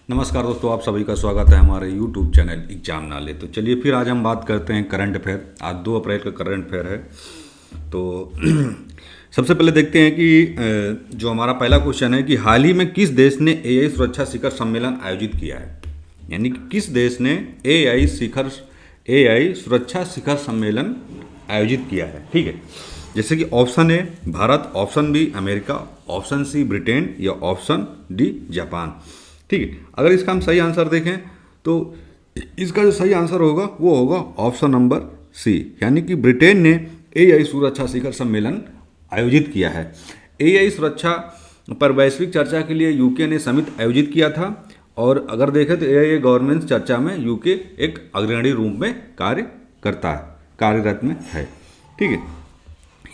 नमस्कार दोस्तों, आप सभी का स्वागत है हमारे YouTube चैनल एग्जाम नाले। तो चलिए फिर आज हम बात करते हैं करंट अफेयर। आज 2 अप्रैल का करंट अफेयर है। तो सबसे पहले देखते हैं कि जो हमारा पहला क्वेश्चन है कि हाल ही में किस देश ने एआई सुरक्षा शिखर सम्मेलन आयोजित किया है। यानी कि किस देश ने एआई सुरक्षा शिखर सम्मेलन आयोजित किया है। ठीक है, जैसे कि option A Bharat, option B America, option C Britain या ऑप्शन डी जापान। ठीक है, अगर इसका हम सही आंसर देखें तो इसका जो सही आंसर होगा वो होगा ऑप्शन नंबर सी, यानी कि ब्रिटेन ने एआई सुरक्षा शिखर सम्मेलन आयोजित किया है। एआई सुरक्षा पर वैश्विक चर्चा के लिए यूके ने समिट आयोजित किया था। और अगर देखें तो एआई गवर्नेंस चर्चा में यूके एक अग्रणी रूप में कार्यरत में है। ठीक है,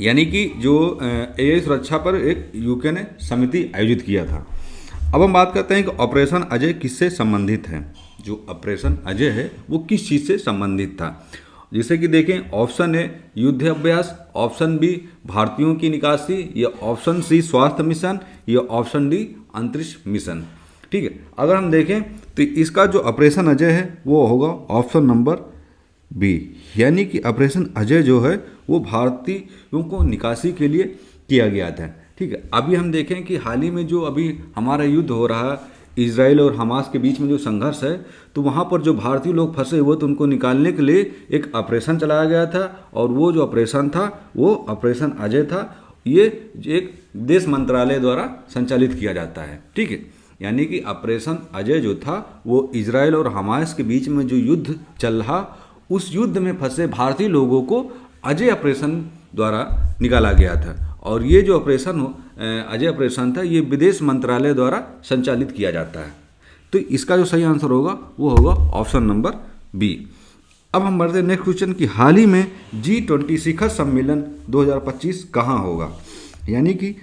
यानी कि जो एआई सुरक्षा पर एक यूके ने समिति आयोजित किया था। अब हम बात करते हैं कि ऑपरेशन अजय किससे संबंधित है। जो ऑपरेशन अजय है वो किस चीज़ से संबंधित था। जैसे कि देखें, ऑप्शन ए युद्ध अभ्यास, ऑप्शन बी भारतीयों की निकासी, या ऑप्शन सी स्वास्थ्य मिशन, या ऑप्शन डी अंतरिक्ष मिशन। ठीक है, अगर हम देखें तो इसका जो ऑपरेशन अजय है वो होगा ऑप्शन नंबर बी, यानी कि ऑपरेशन अजय जो है वो भारतीयों को निकासी के लिए किया गया था। ठीक है, अभी हम देखें कि हाल ही में जो अभी हमारा युद्ध हो रहा है इजराइल और हमास के बीच में जो संघर्ष है, तो वहाँ पर जो भारतीय लोग फंसे हुए तो उनको निकालने के लिए एक ऑपरेशन चलाया गया था। और वो जो ऑपरेशन था वो ऑपरेशन अजय था। ये एक विदेश मंत्रालय द्वारा संचालित किया जाता है। ठीक है, यानी कि ऑपरेशन अजय जो था वो इजराइल और हमास के बीच में जो युद्ध चल रहा, उस युद्ध में फंसे भारतीय लोगों को अजय ऑपरेशन द्वारा निकाला गया था। और ये जो ऑपरेशन अजय ऑपरेशन था ये विदेश मंत्रालय द्वारा संचालित किया जाता है। तो इसका जो सही आंसर होगा वो होगा ऑप्शन नंबर बी। अब हम बढ़ते हैं नेक्स्ट क्वेश्चन कि हाल ही में G20 शिखर सम्मेलन 2025 कहाँ होगा। यानी कि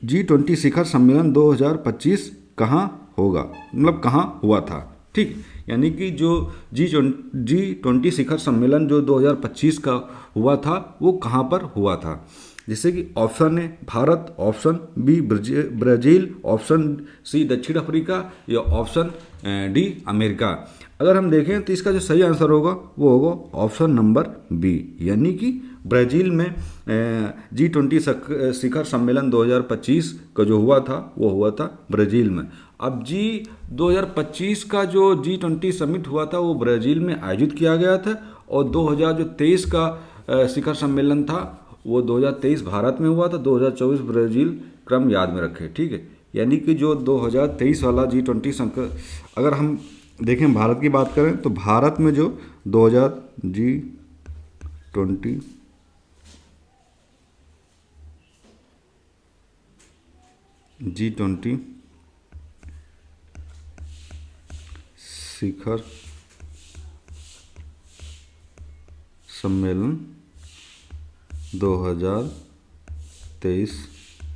G20 शिखर सम्मेलन 2025 कहाँ होगा, मतलब कहाँ हुआ था। ठीक, यानी कि जो G20 शिखर सम्मेलन जो 2025 का हुआ था वो कहाँ पर हुआ था। जैसे कि option A Bharat, option B Brazil, option C दक्षिण अफ्रीका, या ऑप्शन डी अमेरिका। अगर हम देखें तो इसका जो सही आंसर होगा वो होगा ऑप्शन नंबर बी, यानी कि ब्राज़ील में G20 शिखर सम्मेलन 2025 का जो हुआ था वो हुआ था ब्राज़ील में। अब 2025 का जो G20 समिट हुआ था वो ब्राज़ील में आयोजित किया गया था। और 2023 का शिखर सम्मेलन था वो 2023 भारत में हुआ था, 2024 ब्राज़ील। क्रम याद में रखें। ठीक है, यानी कि जो 2023 वाला G20 संकट, अगर हम देखें भारत की बात करें तो भारत में जो 2000 G20 शिखर सम्मेलन 2023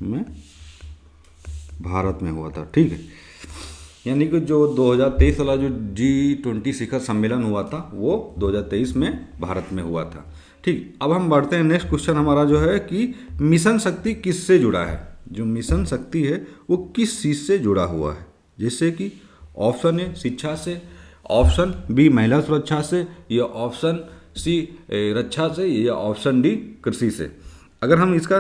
में भारत में हुआ था। ठीक है, यानी कि जो 2023 वाला जो G20 शिखर सम्मेलन हुआ था वो 2023 में भारत में हुआ था। ठीक, अब हम बढ़ते हैं नेक्स्ट क्वेश्चन हमारा जो है कि मिशन शक्ति किससे जुड़ा है। जो मिशन शक्ति है वो किस चीज़ से जुड़ा हुआ है। जैसे कि ऑप्शन ए शिक्षा से, ऑप्शन बी महिला सुरक्षा से, या ऑप्शन सी रक्षा से, या ऑप्शन डी कृषि से। अगर हम इसका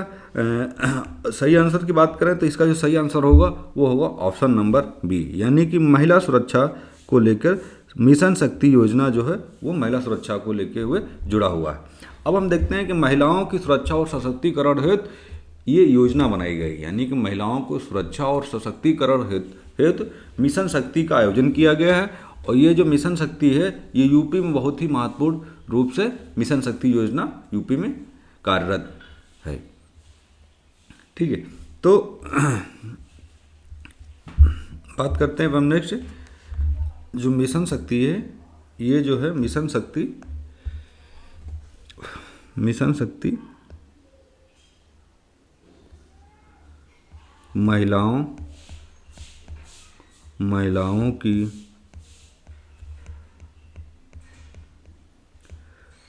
सही आंसर की बात करें तो इसका जो सही आंसर होगा वो होगा ऑप्शन नंबर बी, यानी कि महिला सुरक्षा को लेकर मिशन शक्ति योजना जो है वो महिला सुरक्षा को लेकर हुए जुड़ा हुआ है। अब हम देखते हैं कि महिलाओं की सुरक्षा और सशक्तिकरण हेतु ये योजना बनाई गई, यानी कि महिलाओं को सुरक्षा और सशक्तिकरण हेतु मिशन शक्ति का आयोजन किया गया है। और ये जो मिशन शक्ति है ये यूपी में बहुत ही महत्वपूर्ण रूप से मिशन शक्ति योजना यूपी में कार्यरत है। ठीक है, तो बात करते हैं अब हम नेक्स्ट जो मिशन शक्ति है, ये जो है मिशन शक्ति महिलाओं की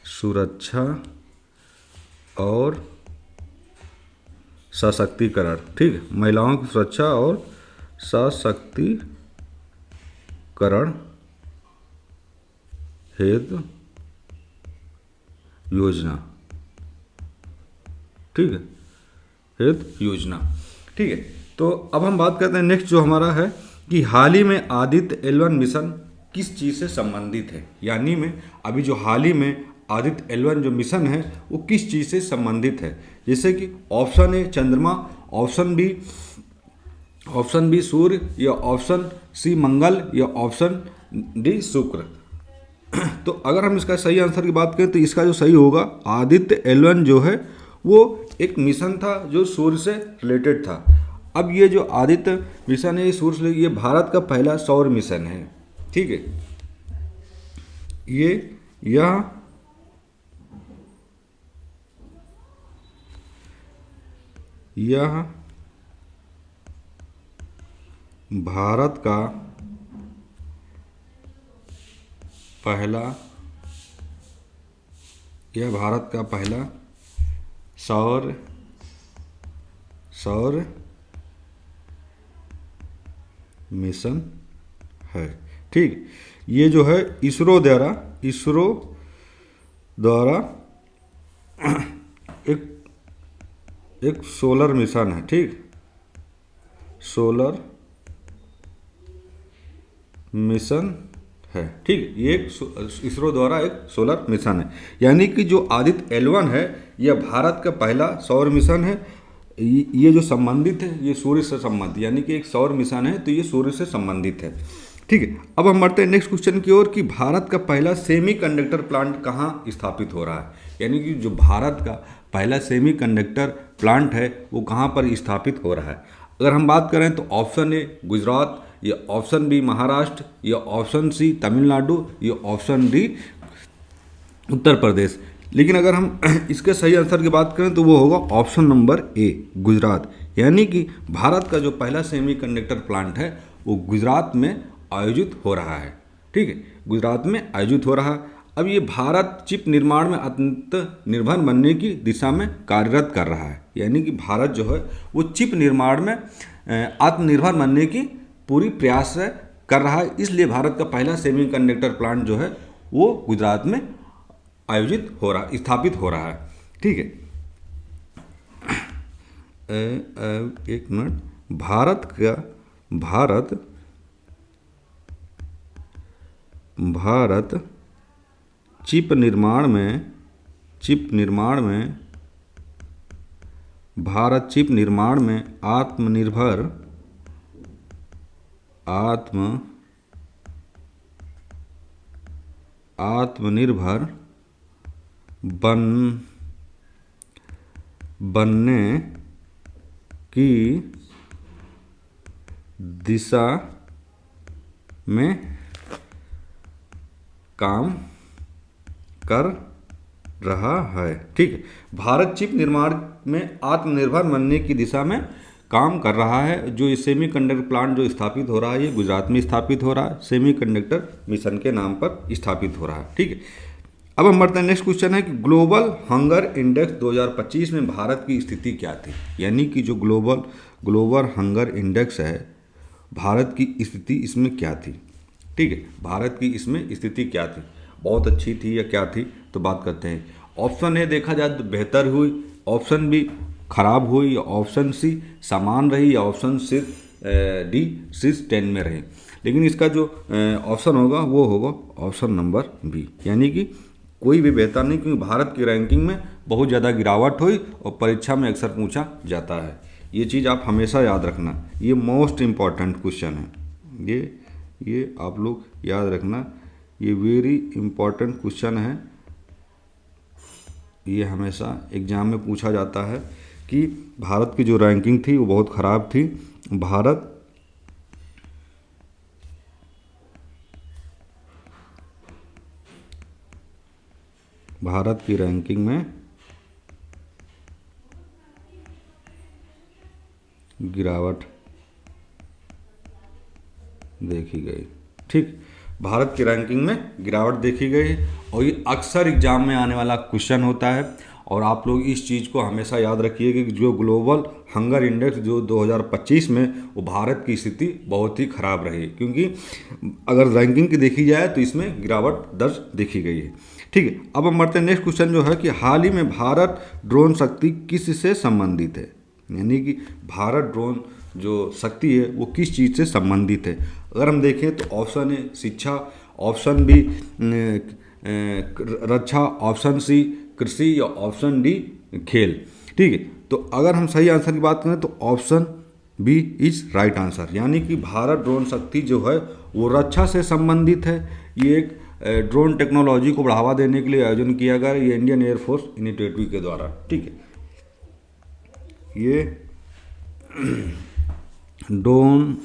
सुरक्षा और सशक्तिकरण। ठीक है, महिलाओं की सुरक्षा और सशक्तिकरण करण हेतु योजना, ठीक है, हेतु योजना, ठीक है। तो अब हम बात करते हैं नेक्स्ट जो हमारा है कि हाल ही में आदित्य L1 मिशन किस चीज़ से संबंधित है, यानी में अभी जो हाल ही में आदित्य L1 जो मिशन है वो किस चीज़ से संबंधित है। जैसे कि ऑप्शन ए चंद्रमा, ऑप्शन बी सूर्य, या ऑप्शन सी मंगल, या ऑप्शन डी शुक्र। तो अगर हम इसका सही आंसर की बात करें तो इसका जो सही होगा, आदित्य L1 जो है वो एक मिशन था जो सूर्य से रिलेटेड था। अब ये जो आदित्य मिशन है ये सूर्य से, ये भारत का पहला सौर मिशन है, ठीक है। यह भारत का पहला सौर मिशन है, ठीक। ये जो है इसरो द्वारा एक सोलर मिशन है, ठीक, सोलर मिशन है, ठीक। ये एक इसरो द्वारा एक सोलर मिशन है, यानी कि जो आदित्य L1 है यह भारत का पहला सौर मिशन है। ये जो संबंधित है ये सूर्य से संबंधित, यानी कि एक सौर मिशन है तो ये सूर्य से संबंधित है, ठीक है। अब हम बढ़ते हैं नेक्स्ट क्वेश्चन की ओर कि भारत का पहला सेमीकंडक्टर प्लांट कहाँ स्थापित हो रहा है, यानी कि जो भारत का पहला सेमीकंडक्टर प्लांट है वो कहाँ पर स्थापित हो रहा है। अगर हम बात करें तो ऑप्शन ए गुजरात, या ऑप्शन बी महाराष्ट्र, या ऑप्शन सी तमिलनाडु, या ऑप्शन डी उत्तर प्रदेश। लेकिन अगर हम इसके सही आंसर की बात करें तो वो होगा ऑप्शन नंबर ए गुजरात, यानी कि भारत का जो पहला सेमीकंडक्टर प्लांट है वो गुजरात में आयोजित हो रहा है, ठीक है, गुजरात में आयोजित हो रहा है। अब ये भारत चिप निर्माण में आत्मनिर्भर बनने की दिशा में कार्यरत कर रहा है, यानी कि भारत जो है वो चिप निर्माण में आत्मनिर्भर बनने की पूरी प्रयास कर रहा है, इसलिए भारत का पहला सेमीकंडक्टर प्लांट जो है वो गुजरात में स्थापित हो रहा है, ठीक है। एक मिनट, भारत चिप निर्माण में आत्मनिर्भर बनने की दिशा में काम कर रहा है, ठीक है। भारत चिप निर्माण में आत्मनिर्भर बनने की दिशा में काम कर रहा है। जो ये सेमीकंडक्टर प्लांट जो स्थापित हो रहा है ये गुजरात में स्थापित हो रहा है, सेमीकंडक्टर मिशन के नाम पर स्थापित हो रहा है, ठीक है। अब हम बढ़ते हैं नेक्स्ट क्वेश्चन है कि ग्लोबल हंगर इंडेक्स 2025 में भारत की स्थिति क्या थी, यानी कि जो ग्लोबल हंगर इंडेक्स है भारत की स्थिति इसमें क्या थी, ठीक है। भारत की इसमें स्थिति क्या थी, बहुत अच्छी थी या क्या थी, तो बात करते हैं। ऑप्शन ए देखा जाए तो बेहतर हुई, ऑप्शन बी खराब हुई, या ऑप्शन सी समान रही, या ऑप्शन सी डी 6-10 में रही। लेकिन इसका जो ऑप्शन होगा वो होगा ऑप्शन नंबर बी, यानी कि कोई भी बेहतर नहीं, क्योंकि भारत की रैंकिंग में बहुत ज़्यादा गिरावट हुई और परीक्षा में अक्सर पूछा जाता है। ये चीज़ आप हमेशा याद रखना, ये मोस्ट इम्पॉर्टेंट क्वेश्चन है, ये आप लोग याद रखना, ये वेरी इम्पॉर्टेंट क्वेश्चन है। ये हमेशा एग्ज़ाम में पूछा जाता है कि भारत की जो रैंकिंग थी वो बहुत ख़राब थी। भारत की रैंकिंग में गिरावट देखी गई, ठीक, भारत की रैंकिंग में गिरावट देखी गई। और ये अक्सर एग्जाम में आने वाला क्वेश्चन होता है। और आप लोग इस चीज़ को हमेशा याद रखिए कि जो ग्लोबल हंगर इंडेक्स जो 2025 में, वो भारत की स्थिति बहुत ही खराब रही, क्योंकि अगर रैंकिंग की देखी जाए तो इसमें गिरावट दर्ज देखी गई है। ठीक है, अब हम बढ़ते हैं नेक्स्ट क्वेश्चन जो है कि हाल ही में भारत ड्रोन शक्ति किस से संबंधित है, यानी कि भारत ड्रोन जो शक्ति है वो किस चीज़ से संबंधित है। अगर हम देखें तो ऑप्शन ए शिक्षा, ऑप्शन बी रक्षा, ऑप्शन सी कृषि, या ऑप्शन डी खेल। ठीक है, तो अगर हम सही आंसर की बात करें तो option B is right answer, यानी कि भारत ड्रोन शक्ति जो है वो रक्षा से संबंधित है। ये एक ड्रोन टेक्नोलॉजी को बढ़ावा देने के लिए आयोजन किया गया, ये इंडियन एयरफोर्स इनिशिएटिव के द्वारा। ठीक है, ये ड्रोन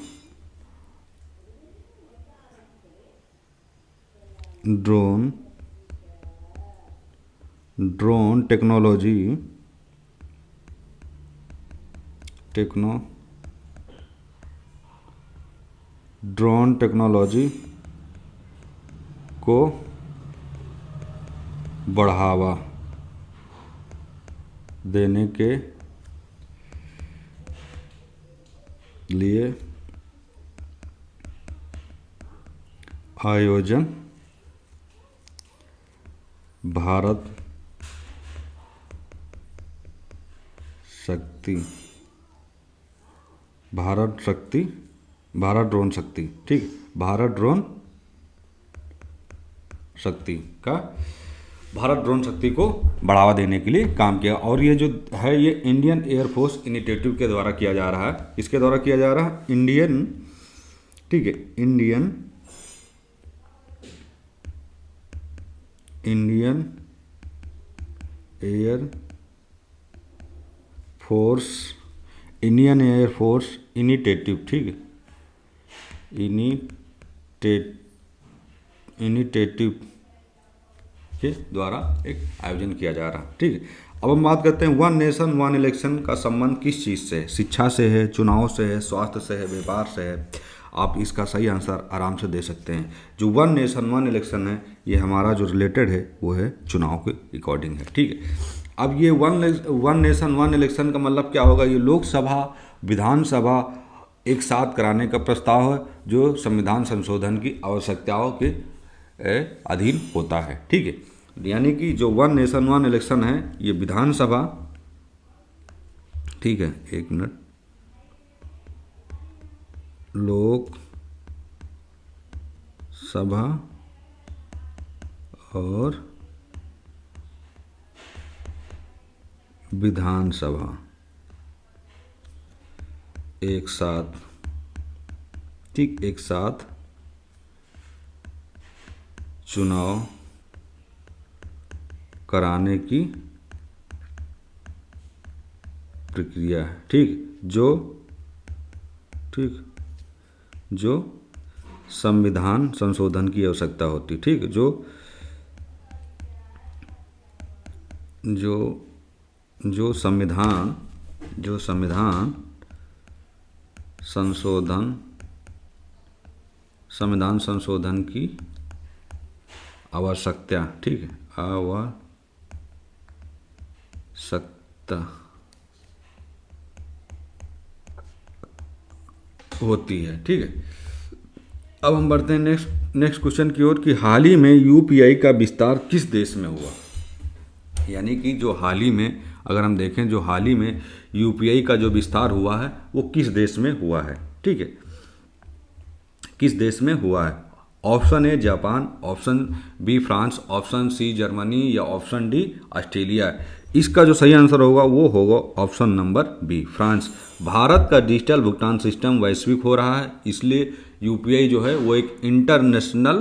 टेक्नोलॉजी को बढ़ावा देने के लिए आयोजन भारत ड्रोन शक्ति। ठीक, भारत ड्रोन शक्ति को बढ़ावा देने के लिए काम किया। और ये जो है ये इंडियन एयरफोर्स इनिशिएटिव के द्वारा किया जा रहा है। इसके द्वारा किया जा रहा है इंडियन एयरफोर्स इनिशिएटिव। ठीक है, इनिशिएटिव के द्वारा एक आयोजन किया जा रहा है। ठीक है, अब हम बात करते हैं वन नेशन वन इलेक्शन का संबंध किस चीज़ से है। शिक्षा से है, चुनाव से है, स्वास्थ्य से है, व्यापार से है। आप इसका सही आंसर आराम से दे सकते हैं। जो वन नेशन वन इलेक्शन है ये हमारा जो रिलेटेड है वो है चुनाव के अकॉर्डिंग है। ठीक है, अब ये वन नेशन वन इलेक्शन का मतलब क्या होगा, ये लोकसभा विधानसभा एक साथ कराने का प्रस्ताव है जो संविधान संशोधन की आवश्यकताओं के अधीन होता है। ठीक है, यानी कि जो वन नेशन वन इलेक्शन है ये विधानसभा, ठीक है एक मिनट, लोक सभा और विधानसभा एक साथ, ठीक एक साथ चुनाव कराने की प्रक्रिया है। जो संविधान संशोधन की आवश्यकता होती। ठीक, जो संविधान संशोधन की आवश्यकता, ठीक है आवश्यकता होती है। ठीक है, अब हम बढ़ते हैं नेक्स्ट क्वेश्चन की ओर कि हाल ही में यूपीआई का विस्तार किस देश में हुआ। यानी कि जो हाल ही में, अगर हम देखें जो हाल ही में यूपीआई का जो विस्तार हुआ है वो किस देश में हुआ है। ठीक है, किस देश में हुआ है। Option A Japan, option B France, option C Germany, या ऑप्शन डी ऑस्ट्रेलिया। इसका जो सही आंसर होगा वो होगा option number B France. Bharat का डिजिटल भुगतान सिस्टम वैश्विक हो रहा है, इसलिए यूपीआई जो है वो एक इंटरनेशनल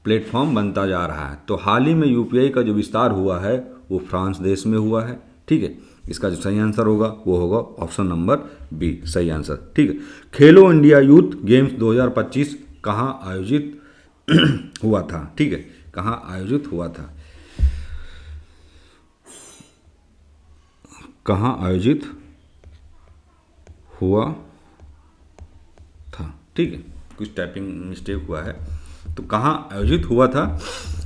प्लेटफॉर्म बनता जा रहा है। तो हाल ही में यूपीआई का जो विस्तार हुआ है वो फ्रांस देश में हुआ है। ठीक है, इसका जो सही आंसर होगा वो होगा ऑप्शन नंबर बी सही आंसर। ठीक है, खेलो इंडिया यूथ गेम्स 2025 कहाँ आयोजित हुआ था। ठीक है, कहाँ आयोजित हुआ था, कहाँ आयोजित हुआ था। ठीक है, कुछ टाइपिंग मिस्टेक हुआ है तो कहाँ आयोजित हुआ था,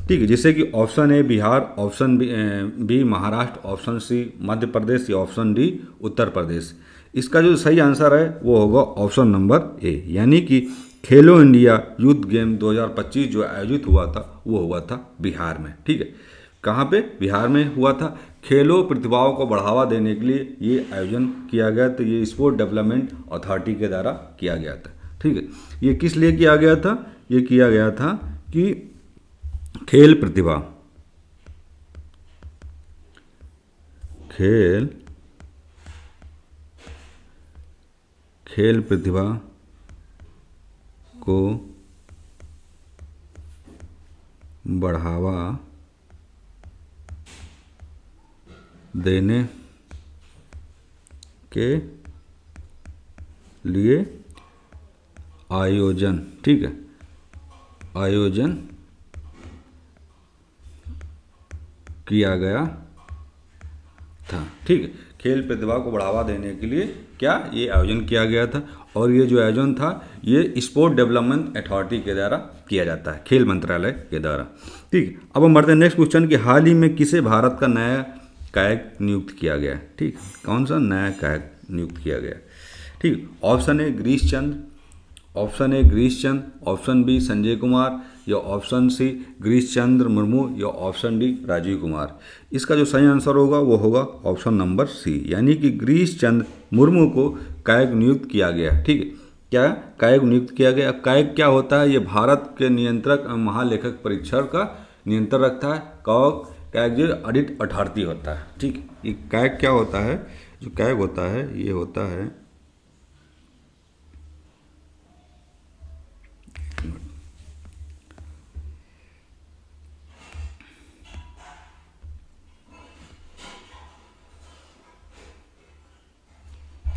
ठीक है। जैसे कि option A Bihar, option B Maharashtra, option C Madhya Pradesh या ऑप्शन डी उत्तर प्रदेश। इसका जो सही आंसर है वो होगा ऑप्शन नंबर ए, यानी कि खेलो इंडिया यूथ गेम 2025 जो आयोजित हुआ था वो हुआ था बिहार में, ठीक है। कहाँ पे? बिहार में हुआ था। खेलों प्रतिभाओं को बढ़ावा देने के लिए ये आयोजन किया गया, तो ये स्पोर्ट डेवलपमेंट अथॉरिटी के द्वारा किया गया था, ठीक है। ये किस लिए किया गया था? ये किया गया था कि खेल प्रतिभा, खेल प्रतिभा को बढ़ावा देने के लिए आयोजन, ठीक है, आयोजन किया गया था, ठीक है। खेल प्रतिभा को बढ़ावा देने के लिए क्या ये आयोजन किया गया था, और ये जो आयोजन था ये स्पोर्ट डेवलपमेंट अथॉरिटी के द्वारा किया जाता है, खेल मंत्रालय के द्वारा, ठीक है। अब हम बढ़ते हैं नेक्स्ट क्वेश्चन कि हाल ही में किसे भारत का नया कायक नियुक्त किया गया, ठीक। कौन सा नया कायक नियुक्त किया गया, ठीक। Option A Girish Chandra, option A Girish Chandra, option B Sanjay Kumar, या ऑप्शन सी गिरीश चंद्र मुर्मू, या ऑप्शन डी राजीव कुमार। इसका जो सही आंसर होगा वो होगा ऑप्शन नंबर सी, यानी कि गिरीश चंद्र मुर्मू को कायक नियुक्त किया गया, ठीक है। क्या कायक नियुक्त किया गया? कायक क्या होता है? ये भारत के नियंत्रक महालेखक परीक्षण का नियंत्रण रखता है। कायक जो ऑडिट अथॉरिटी होता है, ठीक है। ये कायक क्या होता है? जो कायक होता है ये होता है,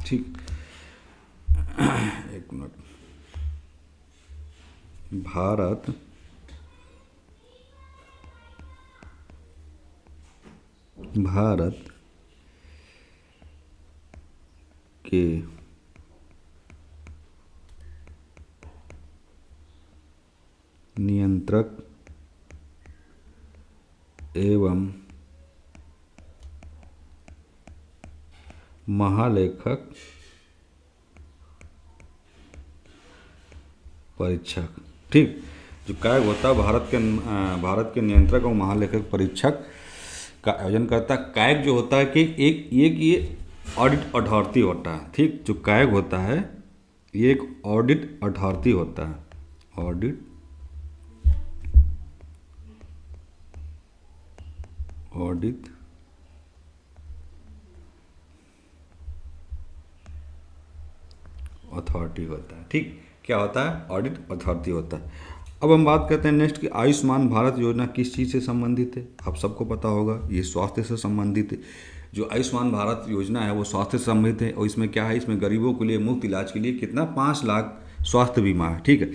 ठीक, एक मिनट, भारत के नियंत्रक एवं महालेखक परीक्षक, ठीक। जो कायक होता है भारत के नियंत्रक और महालेखक परीक्षक का आयोजन करता है। कायक जो होता है कि ये ऑडिट अथॉरिटी होता है, ठीक। जो कायक होता है ये एक ऑडिट अथॉरिटी होता है, ऑडिट अथॉरिटी होता है, ठीक। क्या होता है? ऑडिट अथॉरिटी होता है। अब हम बात करते हैं नेक्स्ट कि आयुष्मान भारत योजना किस चीज़ से संबंधित है। आप सबको पता होगा ये स्वास्थ्य से संबंधित है। जो आयुष्मान भारत योजना है वो स्वास्थ्य से संबंधित है, और इसमें क्या है? इसमें गरीबों के लिए मुफ्त इलाज के लिए कितना 5 लाख स्वास्थ्य बीमा है, ठीक है।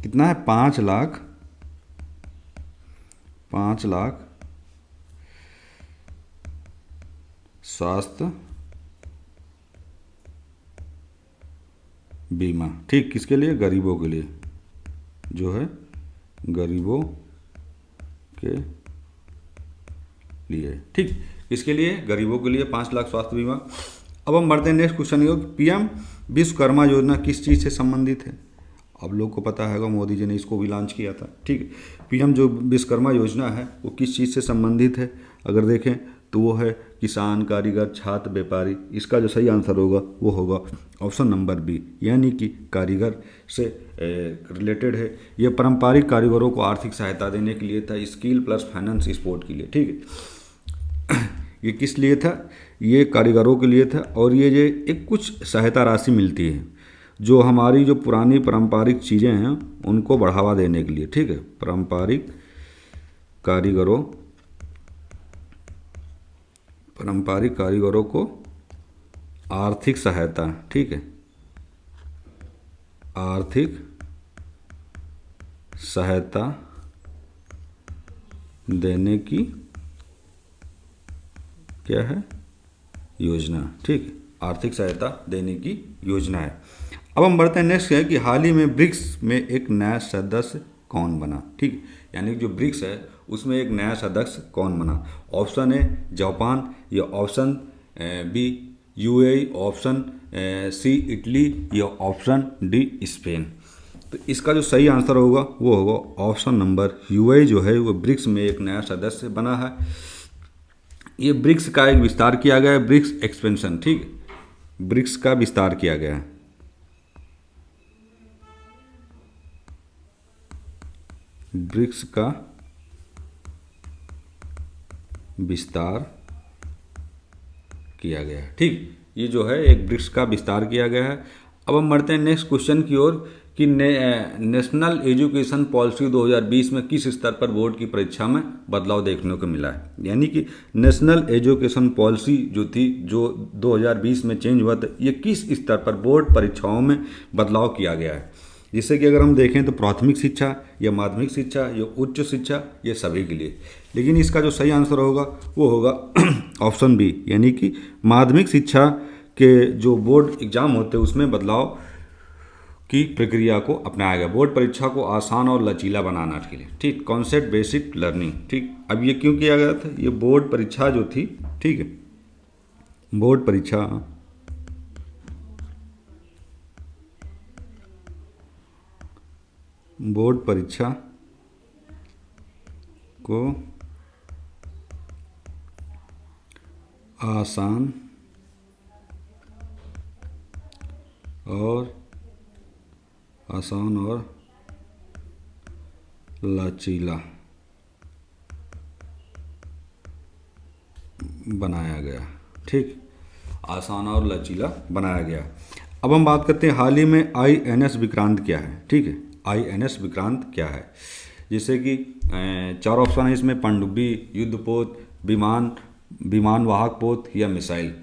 कितना है? 5 लाख स्वास्थ्य बीमा, ठीक। किसके लिए? गरीबों के लिए, जो है गरीबों के लिए, ठीक। किसके लिए? गरीबों के लिए 5 लाख स्वास्थ्य बीमा। अब हम बढ़ते हैं नेक्स्ट क्वेश्चन की। पीएम विश्वकर्मा योजना किस चीज़ से संबंधित है? आप लोग को पता होगा मोदी जी ने इसको भी लॉन्च किया था, ठीक। पीएम जो विश्वकर्मा योजना है वो किस चीज़ से संबंधित है? अगर देखें तो वो है किसान, कारीगर, छात्र, व्यापारी। इसका जो सही आंसर होगा वो होगा ऑप्शन नंबर बी, यानी कि कारीगर से रिलेटेड है। ये पारंपरिक कारीगरों को आर्थिक सहायता देने के लिए था, स्किल प्लस फाइनेंस सपोर्ट के लिए, ठीक है। ये किस लिए था? ये कारीगरों के लिए था, और ये जो एक कुछ सहायता राशि मिलती है जो हमारी जो पुरानी पारंपरिक चीज़ें हैं उनको बढ़ावा देने के लिए, ठीक है। पारंपरिक कारीगरों को आर्थिक सहायता, ठीक है, आर्थिक सहायता देने की क्या है? योजना, ठीक। आर्थिक सहायता देने की योजना है। अब हम बढ़ते हैं नेक्स्ट है कि हाल ही में ब्रिक्स में एक नया सदस्य कौन बना, ठीक है। यानी कि जो ब्रिक्स है उसमें एक नया सदस्य कौन बना। ऑप्शन ए जापान, या option B UAE, option C Italy, या ऑप्शन डी स्पेन। तो इसका जो सही आंसर होगा वो होगा ऑप्शन नंबर यूएई जो है वो ब्रिक्स में एक नया सदस्य बना है। ये ब्रिक्स का एक विस्तार किया गया है, ब्रिक्स एक्सपेंशन, ठीक है, ब्रिक्स का विस्तार किया गया है। ब्रिक्स का विस्तार किया गया है, ठीक। ये जो है एक ब्रिक्स का विस्तार किया गया है। अब हम बढ़ते हैं नेक्स्ट क्वेश्चन की ओर कि नेशनल एजुकेशन पॉलिसी 2020 में किस स्तर पर बोर्ड की परीक्षा में बदलाव देखने को मिला है। यानी कि नेशनल एजुकेशन पॉलिसी जो थी, जो 2020 में चेंज हुआ था, ये किस स्तर पर बोर्ड परीक्षाओं में बदलाव किया गया है। जैसे कि अगर हम देखें तो प्राथमिक शिक्षा या माध्यमिक शिक्षा या उच्च शिक्षा, ये सभी के लिए। लेकिन इसका जो सही आंसर होगा वो होगा ऑप्शन बी, यानी कि माध्यमिक शिक्षा के जो बोर्ड एग्जाम होते हैं उसमें बदलाव की प्रक्रिया को अपनाया गया, बोर्ड परीक्षा को आसान और लचीला बनाना के लिए, ठीक। कॉन्सेप्ट बेसिक लर्निंग, ठीक। अब ये क्यों किया गया था, ये बोर्ड परीक्षा जो थी, ठीक है, बोर्ड परीक्षा को आसान और लचीला बनाया गया, ठीक। आसान और लचीला बनाया गया। अब हम बात करते हैं हाल ही में आईएनएस विक्रांत क्या है, ठीक है। आईएनएस विक्रांत क्या है, जैसे कि 4 ऑप्शन है इसमें, पनडुब्बी, युद्धपोत, विमान वाहक पोत या मिसाइल।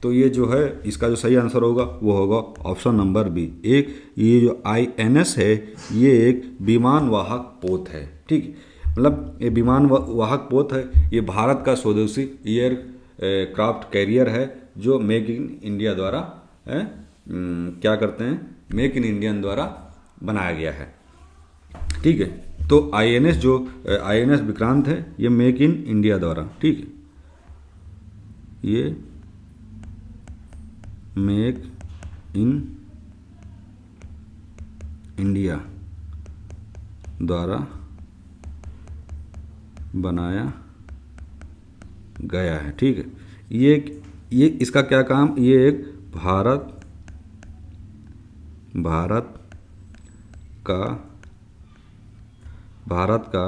तो ये जो है इसका जो सही आंसर होगा वो होगा ऑप्शन नंबर बी। ये जो आईएनएस है ये एक विमान वाहक पोत है, ठीक। मतलब ये विमान वाहक पोत है, ये भारत का स्वदेशी एयर क्राफ्ट कैरियर है जो मेक इन इंडिया द्वारा क्या करते हैं, मेक इन इंडियन द्वारा बनाया गया है, ठीक है। तो आईएनएस जो आईएनएस विक्रांत है ये मेक इन इंडिया द्वारा, ठीक है, ये मेक इन इंडिया द्वारा बनाया गया है, ठीक है। ये इसका क्या काम, ये एक भारत का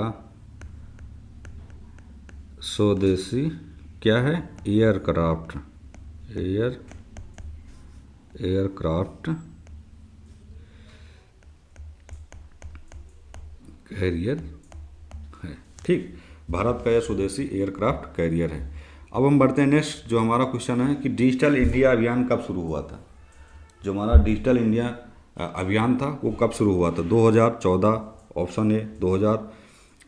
स्वदेशी क्या है, एयरक्राफ्ट कैरियर है, ठीक। भारत का यह स्वदेशी एयरक्राफ्ट कैरियर है। अब हम बढ़ते हैं नेक्स्ट, जो हमारा क्वेश्चन है कि डिजिटल इंडिया अभियान कब शुरू हुआ था। जो हमारा डिजिटल इंडिया अभियान था वो कब शुरू हुआ था। 2014, option A 2000,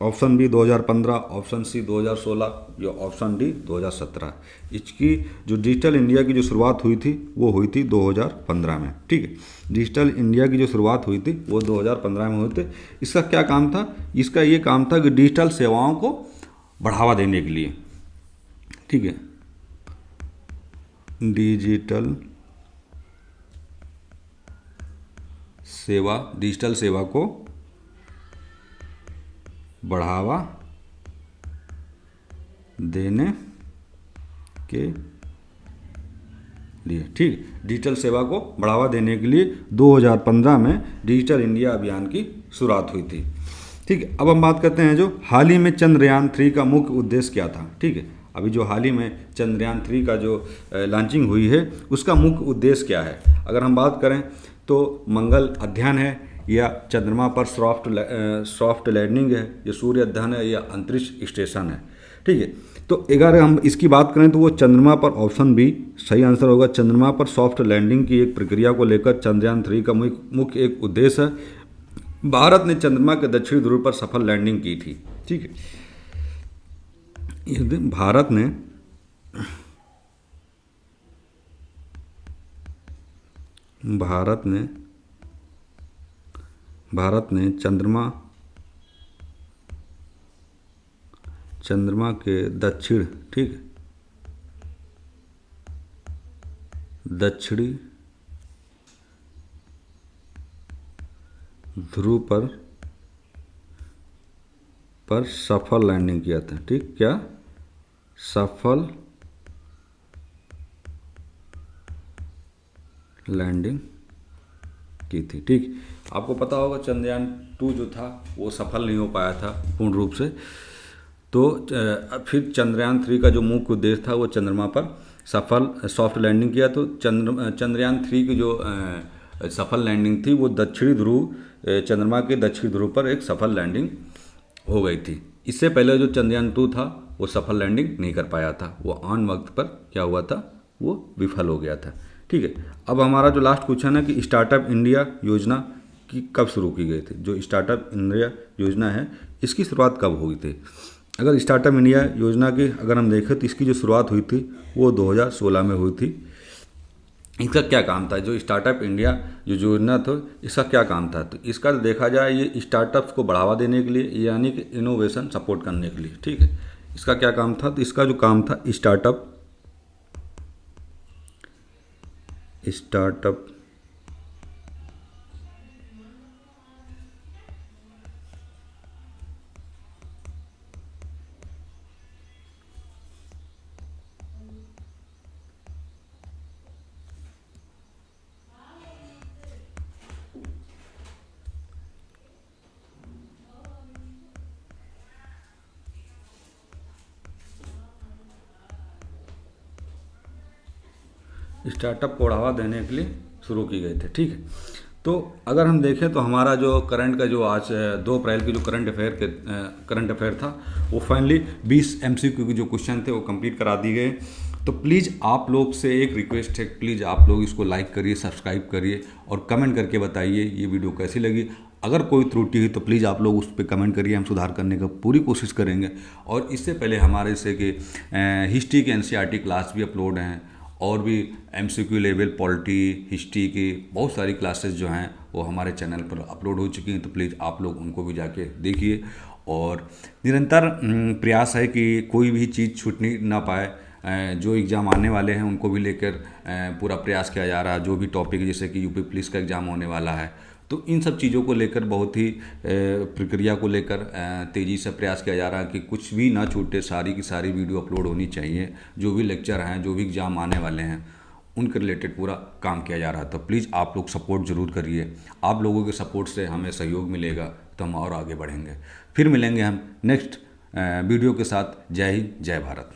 option B 2015, option C 2016 या ऑप्शन डी 2017। इसकी जो डिजिटल इंडिया की जो शुरुआत हुई थी वो हुई थी 2015 में, ठीक है। डिजिटल इंडिया की जो शुरुआत हुई थी वो 2015 में हुई थी। इसका क्या काम था, इसका ये काम था कि डिजिटल सेवाओं को बढ़ावा देने के लिए, ठीक है, डिजिटल सेवा को बढ़ावा देने के लिए, ठीक। डिजिटल सेवा को बढ़ावा देने के लिए 2015 में डिजिटल इंडिया अभियान की शुरुआत हुई थी, ठीक है। अब हम बात करते हैं जो हाल ही में चंद्रयान 3 का मुख्य उद्देश्य क्या था, ठीक है। अभी जो हाल ही में चंद्रयान 3 का जो लॉन्चिंग हुई है उसका मुख्य उद्देश्य क्या है। अगर हम बात करें तो मंगल अध्ययन है, या चंद्रमा पर सॉफ्ट लैंडिंग है, या सूर्य अध्ययन है, या अंतरिक्ष स्टेशन है, ठीक है। तो अगर हम इसकी बात करें तो वो चंद्रमा पर, ऑप्शन बी सही आंसर होगा। चंद्रमा पर सॉफ्ट लैंडिंग की एक प्रक्रिया को लेकर चंद्रयान 3 का मुख्य एक उद्देश्य है। भारत ने चंद्रमा के दक्षिणी ध्रुव पर सफल लैंडिंग की थी, ठीक है। भारत ने चंद्रमा चंद्रमा के दक्षिण, ठीक है, दक्षिणी ध्रुव पर सफल लैंडिंग किया था। ठीक, क्या सफल लैंडिंग की थी। ठीक, आपको पता होगा चंद्रयान 2 जो था वो सफल नहीं हो पाया था पूर्ण रूप से। तो फिर चंद्रयान 3 का जो मुख्य उद्देश्य था वो चंद्रमा पर सफल सॉफ्ट लैंडिंग किया। तो चंद्रयान 3 की जो सफल लैंडिंग थी वो दक्षिणी ध्रुव, चंद्रमा के दक्षिणी ध्रुव पर एक सफल लैंडिंग हो गई थी। इससे पहले जो चंद्रयान 2 था वो सफल लैंडिंग नहीं कर पाया था, वो ऑन वक्त पर क्या हुआ था, वो विफल हो गया था। ठीक है, अब हमारा जो लास्ट क्वेश्चन है कि स्टार्टअप इंडिया योजना की कब शुरू की गई थी। जो स्टार्टअप इंडिया योजना है इसकी शुरुआत कब हुई थी। अगर स्टार्टअप इंडिया योजना की अगर हम देखें तो इसकी जो शुरुआत हुई थी वो 2016 में हुई थी। इसका क्या काम था, जो स्टार्टअप इंडिया जो योजना था इसका क्या काम था, तो इसका देखा जाए ये स्टार्टअप्स को बढ़ावा देने के लिए यानी कि इनोवेशन सपोर्ट करने के लिए। ठीक है, इसका क्या काम था, तो इसका जो काम था स्टार्टअप स्टार्टअप को बढ़ावा देने के लिए शुरू की गई थी। ठीक है, तो अगर हम देखें तो हमारा जो करंट का जो आज 2 अप्रैल की जो करंट अफेयर था वो फाइनली 20 MCQ के जो क्वेश्चन थे वो कंप्लीट करा दिए गए। तो प्लीज़ आप लोग से एक रिक्वेस्ट है, प्लीज़ आप लोग इसको लाइक करिए, सब्सक्राइब करिए और कमेंट करके बताइए ये वीडियो कैसी लगी। अगर कोई त्रुटि हुई तो प्लीज़ आप लोग उस पर कमेंट करिए, हम सुधार करने का पूरी कोशिश करेंगे। और इससे पहले हमारे से कि हिस्ट्री के NCERT क्लास भी अपलोड हैं और भी MCQ लेवल पॉलिटी हिस्ट्री की बहुत सारी क्लासेस जो हैं वो हमारे चैनल पर अपलोड हो चुकी हैं। तो प्लीज़ आप लोग उनको भी जाके देखिए और निरंतर प्रयास है कि कोई भी चीज़ छूटनी ना पाए। जो एग्ज़ाम आने वाले हैं उनको भी लेकर पूरा प्रयास किया जा रहा है। जो भी टॉपिक जैसे कि UP पुलिस का एग्ज़ाम होने वाला है तो इन सब चीज़ों को लेकर बहुत ही प्रक्रिया को लेकर तेज़ी से प्रयास किया जा रहा है कि कुछ भी ना छूटे, सारी की सारी वीडियो अपलोड होनी चाहिए। जो भी लेक्चर हैं, जो भी एग्ज़ाम आने वाले हैं उनके रिलेटेड पूरा काम किया जा रहा है। तो प्लीज़ आप लोग सपोर्ट ज़रूर करिए। आप लोगों के सपोर्ट से हमें सहयोग मिलेगा तो हम और आगे बढ़ेंगे। फिर मिलेंगे हम नेक्स्ट वीडियो के साथ। जय हिंद, जय भारत।